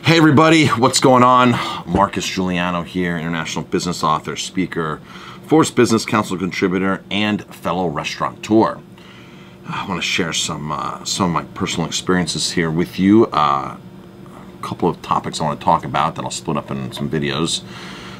Hey everybody, what's going on? Marcus Guiliano here, international business author, speaker, Forbes Business Council contributor, and fellow restaurateur. I want to share some of my personal experiences here with you. A couple of topics I want to talk about that I'll split up in some videos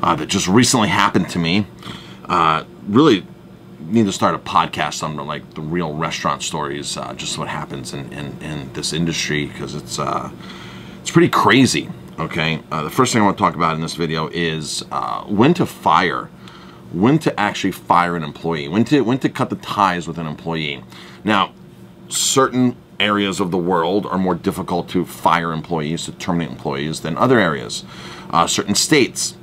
that just recently happened to me. Really need to start a podcast on like the real restaurant stories, just what happens in this industry, because it's pretty crazy. Okay, the first thing I want to talk about in this video is when to actually fire an employee, when to cut the ties with an employee. Now, certain areas of the world are more difficult to fire employees, to terminate employees, than other areas, certain states.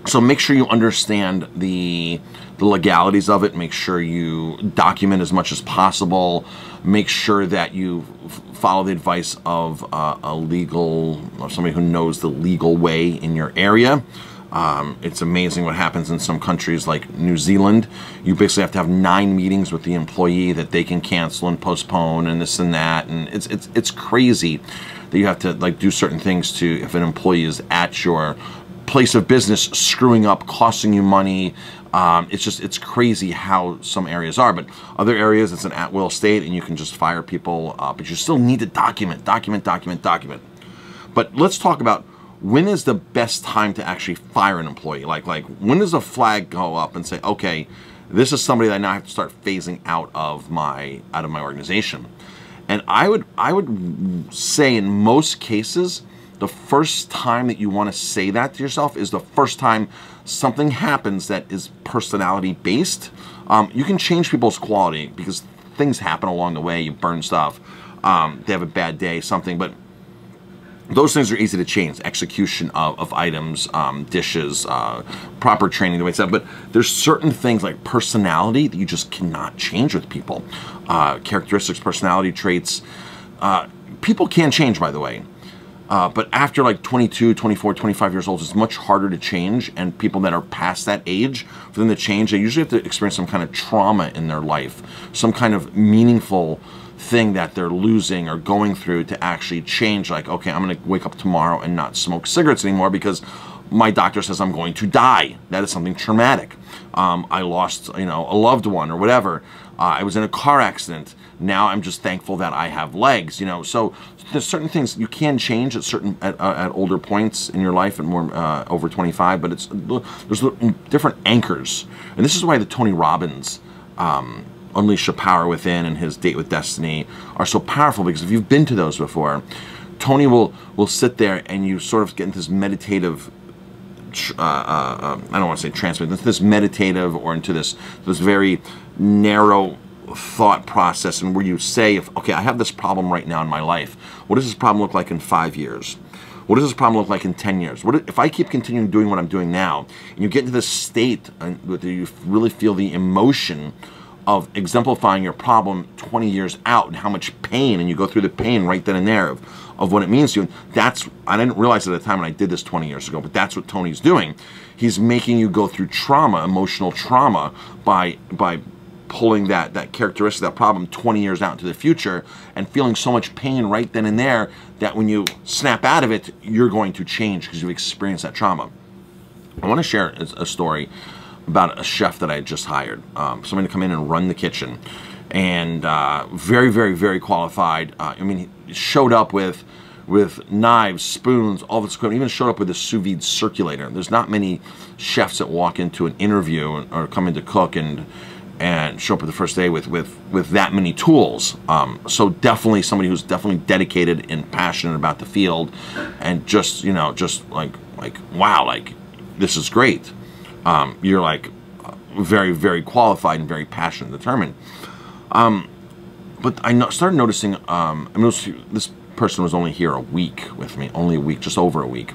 So make sure you understand the legalities of it. Make sure you document as much as possible. Make sure that you follow the advice of somebody who knows the legal way in your area. It's amazing what happens in some countries like New Zealand. You basically have to have 9 meetings with the employee that they can cancel and postpone and this and that, and it's crazy that you have to like do certain things to, if an employee is at your place of business screwing up, costing you money. It's crazy how some areas are, but other areas it's an at-will state and you can just fire people, but you still need to document. But let's talk about when is the best time to actually fire an employee. Like when does a flag go up and say, okay, this is somebody that I now have to start phasing out of my organization. And I would say in most cases, the first time that you want to say that to yourself is the first time something happens that is personality based. You can change people's quality because things happen along the way. You burn stuff, they have a bad day, something, but those things are easy to change. Execution of items, dishes, proper training, the way it's done. But there's certain things like personality that you just cannot change with people. Characteristics, personality traits. People can change, by the way. But after like 22, 24, 25 years old, it's much harder to change. And people that are past that age, for them to change, they usually have to experience some kind of trauma in their life, some kind of meaningful thing that they're losing or going through to actually change. Like, okay, I'm going to wake up tomorrow and not smoke cigarettes anymore because my doctor says I'm going to die. That is something traumatic. I lost, a loved one or whatever. I was in a car accident. Now I'm just thankful that I have legs, So there's certain things you can change at older points in your life and more over 25, but there's different anchors. And this is why the Tony Robbins Unleash the Power Within and his Date with Destiny are so powerful, because if you've been to those before, Tony will sit there and you sort of get into this meditative, I don't want to say trance, but into this meditative or into this very narrow thought process, and where you say, okay, I have this problem right now in my life. What does this problem look like in 5 years? What does this problem look like in 10 years? What if I keep continuing doing what I'm doing now, and you get into this state and you really feel the emotion of exemplifying your problem 20 years out, and how much pain, and you go through the pain right then and there of what it means to you. I didn't realize it at the time when I did this 20 years ago, but that's what Tony's doing. He's making you go through trauma, emotional trauma, by pulling that characteristic, that problem 20 years out into the future, and feeling so much pain right then and there that when you snap out of it, you're going to change because you've experienced that trauma. I want to share a story about a chef that I had just hired, somebody to come in and run the kitchen, and very, very, very qualified. He showed up with knives, spoons, all this equipment, even showed up with a sous vide circulator. There's not many chefs that walk into an interview or come in to cook and show up for the first day with that many tools. So definitely somebody who's definitely dedicated and passionate about the field, and just like wow, like this is great. You're like very, very qualified and very passionate and determined. But I started noticing, this person was only here a week with me, only a week, just over a week.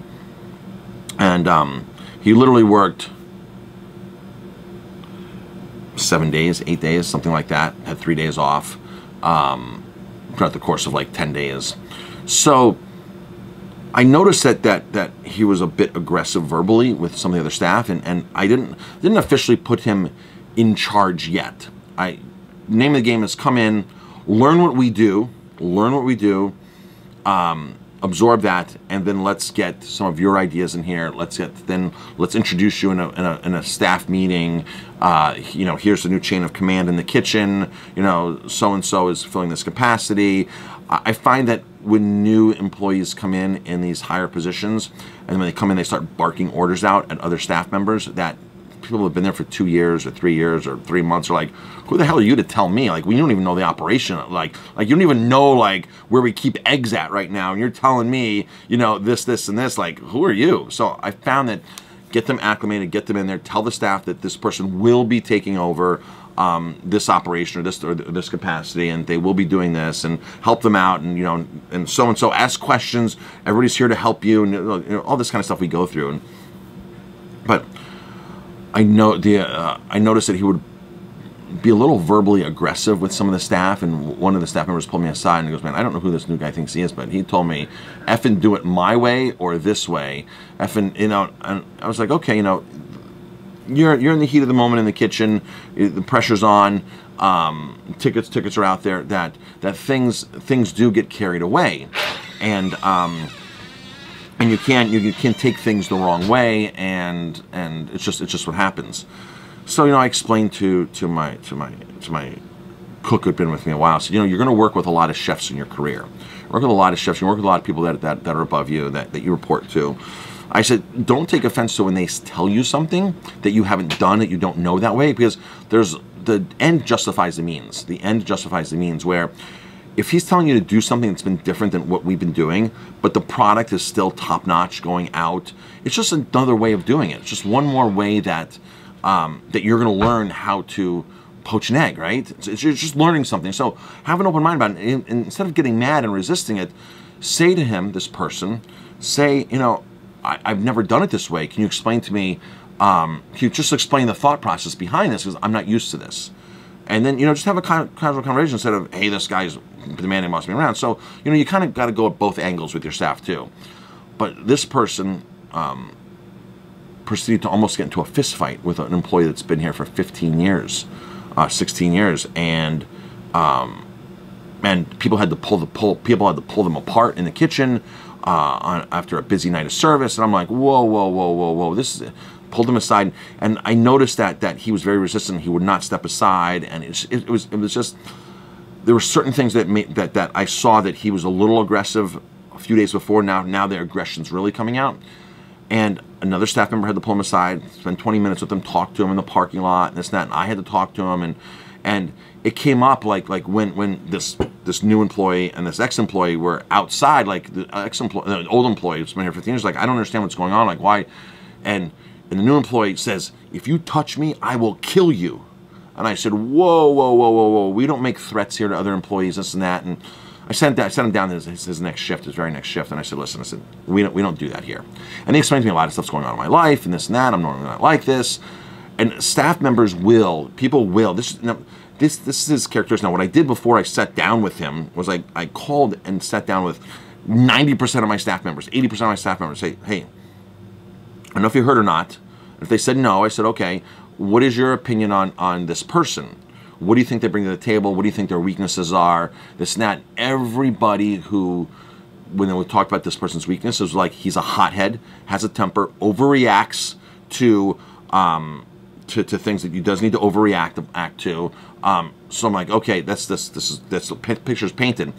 And he literally worked 7 days, 8 days, something like that, had 3 days off throughout the course of like 10 days. So I noticed that he was a bit aggressive verbally with some of the other staff, and I didn't officially put him in charge yet. Name of the game is come in, learn what we do, absorb that, and then let's get some of your ideas in here. Let's introduce you in a staff meeting. You know, here's the new chain of command in the kitchen. You know, so and so is filling this capacity. I find that when new employees come in these higher positions, and when they come in, they start barking orders out at other staff members, that people who have been there for 2 years or 3 years or 3 months are like, who the hell are you to tell me? Like, we don't even know the operation. Like you don't even know like where we keep eggs at right now, and you're telling me, you know, this, and this. Like, who are you? So I found that get them acclimated, get them in there, tell the staff that this person will be taking over this operation or this capacity, and they will be doing this, and help them out, and you know, and so ask questions. Everybody's here to help you, and you know, all this kind of stuff we go through. But I noticed that he would be a little verbally aggressive with some of the staff, and one of the staff members pulled me aside and he goes, "Man, I don't know who this new guy thinks he is, but he told me, effing do it my way or this way, effing," you know. And I was like, okay, you know, you're in the heat of the moment in the kitchen, the pressure's on, tickets are out there, that things do get carried away, and you can't take things the wrong way, and it's just what happens. So, you know, I explained to my cook who'd been with me a while. I said, you know, you're going to work with a lot of chefs in your career. Work with a lot of chefs. You work with a lot of people that are above you, that you report to. I said, don't take offense to when they tell you something that you haven't done, that you don't know that way, because the end justifies the means. The end justifies the means, where if he's telling you to do something that's been different than what we've been doing, but the product is still top-notch going out, it's just another way of doing it. It's just one more way that you're going to learn how to poach an egg, right? You're just learning something. So have an open mind about it. And instead of getting mad and resisting it, say to him, this person, say, you know, I've never done it this way. Can you explain to me, can you just explain the thought process behind this? Because I'm not used to this. And then, you know, just have a casual conversation instead of, hey, this guy's demanding boss me around. So, you know, you kind of got to go at both angles with your staff too. But this person proceeded to almost get into a fist fight with an employee that's been here for 15 years, 16 years, and people had to pull them apart in the kitchen after a busy night of service. And I'm like, whoa! Pulled him aside, and I noticed that he was very resistant. He would not step aside, and it was just, there were certain things that I saw that he was a little aggressive a few days before. Now the aggression's really coming out. And another staff member had to pull him aside, spend 20 minutes with him, talk to him in the parking lot, and this and that. And I had to talk to him, and it came up like when this new employee and this ex-employee were outside, like the old employee who's been here for 15 years, like, I don't understand what's going on, like, why? And the new employee says, if you touch me, I will kill you. And I said, whoa, we don't make threats here to other employees, this and that. And I sent him down to his next shift, his very next shift, and I said, listen, we don't do that here. And they explained to me a lot of stuff's going on in my life, and this and that. I'm normally not like this. And staff members people will. This is his characteristics. Now, what I did before I sat down with him was I called and sat down with 90% of my staff members, 80% of my staff members, say, hey, I don't know if you heard or not. If they said no, I said, okay, what is your opinion on this person? What do you think they bring to the table? What do you think their weaknesses are? This and that. Everybody who, when they talked about this person's weaknesses, was like, he's a hothead, has a temper, overreacts to things that he does need to act to. So I'm like, okay, that's the picture's painted.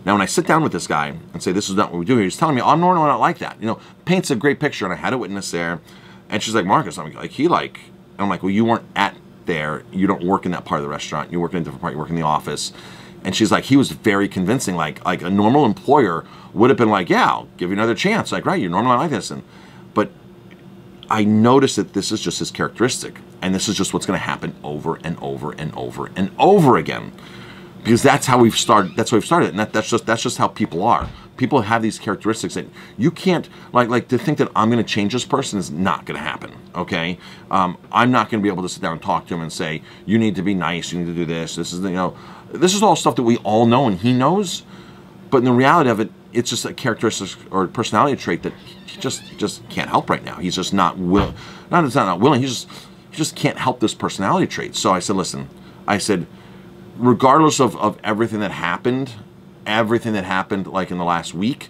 Now, when I sit down with this guy and say, this is not what we do here, he's telling me, oh, no, not like that. You know, paints a great picture, and I had a witness there, and she's like, Marcus, I'm like, and I'm like, well, you weren't at there. You don't work in that part of the restaurant. You work in a different part. You work in the office. And she's like, he was very convincing. Like a normal employer would have been like, yeah, I'll give you another chance. Like, right, you're normally like this. But I noticed that this is just his characteristic, and this is just what's going to happen over and over and over and over again. Because that's how we've started. That's how we've started, and that's just how people are. People have these characteristics that you can't like to think that I'm going to change this person is not going to happen. Okay, I'm not going to be able to sit down and talk to him and say you need to be nice, you need to do this. This is this is all stuff that we all know and he knows. But in the reality of it, it's just a characteristic or personality trait that he just can't help right now. He's just not willing. Not willing. He just can't help this personality trait. So I said, listen, regardless of everything that happened like in the last week,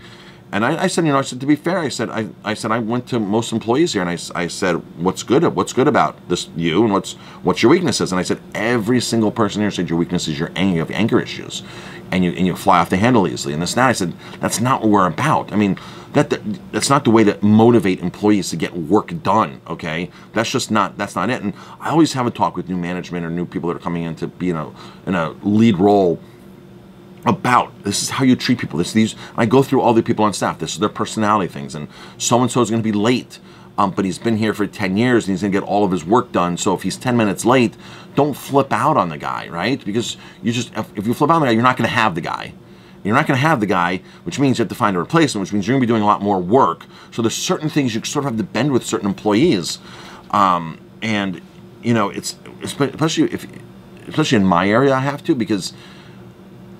And I said, I said, to be fair, I said, I went to most employees here, and I said, what's good about this, you, and what's your weaknesses? And I said, every single person here said your weakness is you have anger issues, and you fly off the handle easily. And this, now I said, that's not what we're about. I mean, that's not the way to motivate employees to get work done. Okay, that's not it. And I always have a talk with new management or new people that are coming in to be in a lead role about this is how you treat people. I go through all the people on staff. This is their personality things, and so is going to be late, but he's been here for 10 years and he's going to get all of his work done. So if he's 10 minutes late, don't flip out on the guy, right? Because if you flip out on the guy, you're not going to have the guy. You're not going to have the guy, which means you have to find a replacement, which means you're going to be doing a lot more work. So there's certain things you sort of have to bend with certain employees, and it's especially in my area, I have to, because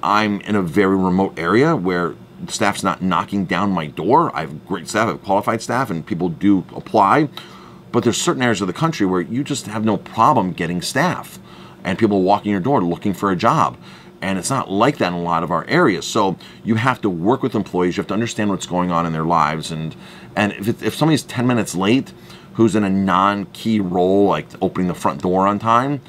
I'm in a very remote area where the staff's not knocking down my door. I have great staff, I have qualified staff, and people do apply. But there's certain areas of the country where you just have no problem getting staff, and people walking your door looking for a job. And it's not like that in a lot of our areas. So you have to work with employees. You have to understand what's going on in their lives. And if somebody's 10 minutes late, who's in a non-key role, like opening the front door on time,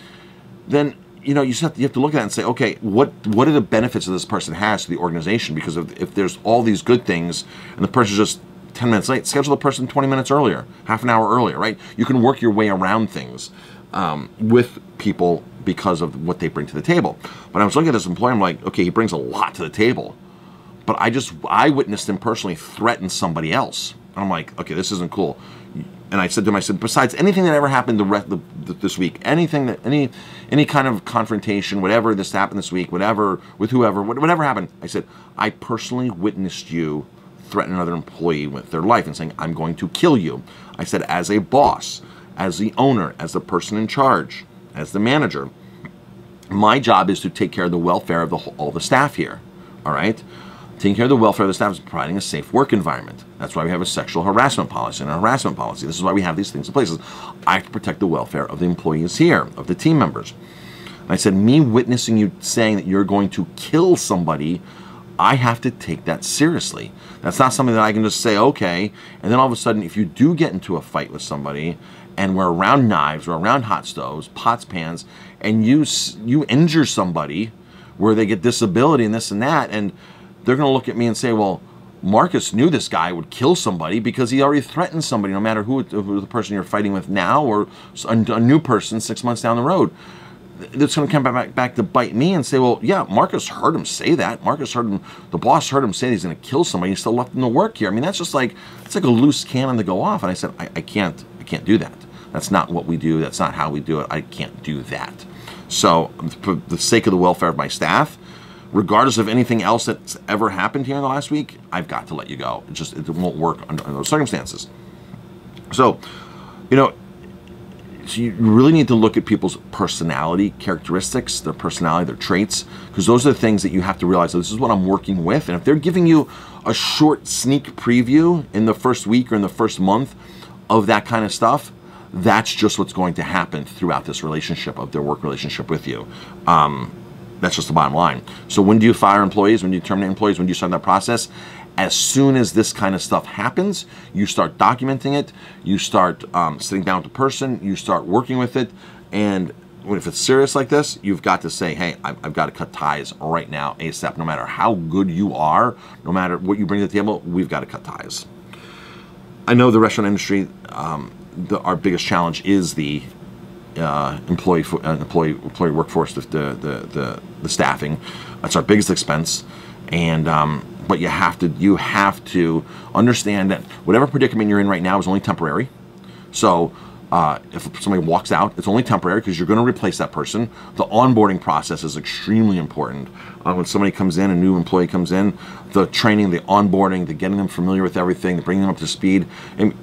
then you have to look at that and say, okay, what are the benefits that this person has to the organization? Because if there's all these good things and the person's just 10 minutes late, schedule the person 20 minutes earlier, half an hour earlier, right? You can work your way around things with people because of what they bring to the table. But I was looking at this employee, I'm like, okay, he brings a lot to the table, but I witnessed him personally threaten somebody else. And I'm like, okay, this isn't cool. And I said to him, besides anything that ever happened this week, anything that any kind of confrontation, whatever this happened this week, whatever with whoever, whatever happened, I said, I personally witnessed you threaten another employee with their life and saying, I'm going to kill you. I said, as a boss, as the owner, as the person in charge, as the manager, my job is to take care of the welfare of all the staff here. All right. Taking care of the welfare of the staff is providing a safe work environment. That's why we have a sexual harassment policy and a harassment policy. This is why we have these things in place. I have to protect the welfare of the employees here, of the team members. And I said, me witnessing you saying that you're going to kill somebody, I have to take that seriously. That's not something that I can just say, okay, and then all of a sudden, if you do get into a fight with somebody, and we're around knives, we're around hot stoves, pots, pans, and you injure somebody where they get disability and this and that, and they're going to look at me and say, well, Marcus knew this guy would kill somebody because he already threatened somebody, no matter who the person you're fighting with now or a new person 6 months down the road. It's going to come back to bite me and say, well, yeah, Marcus heard him say that. Marcus heard him, the boss heard him say he's going to kill somebody. He still left him to work here. I mean, that's just like, it's like a loose cannon to go off. And I said, I can't do that. That's not what we do. That's not how we do it. I can't do that. So for the sake of the welfare of my staff, regardless of anything else that's ever happened here in the last week, I've got to let you go. It won't work under those circumstances. So, so you really need to look at people's personality characteristics, their personality, their traits, because those are the things that you have to realize, so this is what I'm working with. And if they're giving you a short sneak preview in the first week or in the first month of that kind of stuff, that's just what's going to happen throughout this relationship of their work relationship with you. That's just the bottom line. So when do you fire employees? When do you terminate employees? When do you start that process? As soon as this kind of stuff happens, you start documenting it. You start sitting down with the person. You start working with it. And if it's serious like this, you've got to say, hey, I've got to cut ties right now, ASAP. No matter how good you are, no matter what you bring to the table, we've got to cut ties. I know the restaurant industry, our biggest challenge is the employee workforce, the staffing. That's our biggest expense, and but you have to understand that whatever predicament you're in right now is only temporary. So if somebody walks out, it's only temporary because you're going to replace that person. The onboarding process is extremely important. When somebody comes in, a new employee comes in, the training, the onboarding, the getting them familiar with everything, the bringing them up to speed, and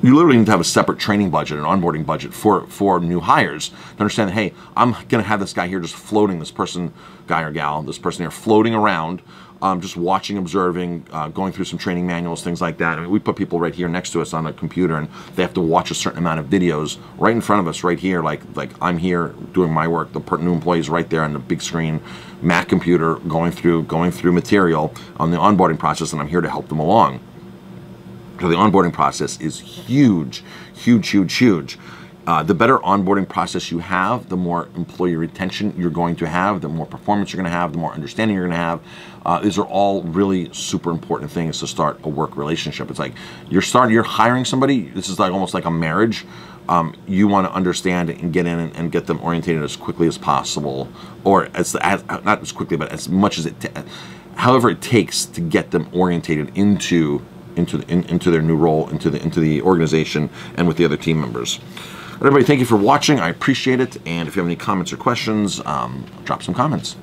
you literally need to have a separate training budget, an onboarding budget for new hires to understand that, hey, I'm going to have this guy here just floating, this person, guy or gal, this person here floating around just watching, observing, going through some training manuals, things like that. I mean, we put people right here next to us on a computer, and they have to watch a certain amount of videos right in front of us, right here. Like I'm here doing my work. The new employee's right there on the big screen, Mac computer, going through material on the onboarding process, and I'm here to help them along. So the onboarding process is huge, huge, huge, huge. The better onboarding process you have, the more employee retention you're going to have, the more performance you're going to have, the more understanding you're going to have. These are all really super important things to start a work relationship. It's like you're hiring somebody. This is like almost like a marriage. You want to understand and get in and get them orientated as quickly as possible, or as not as quickly, but as much as however it takes to get them orientated into their new role, into the organization, and with the other team members. Everybody, thank you for watching. I appreciate it. And if you have any comments or questions, drop some comments.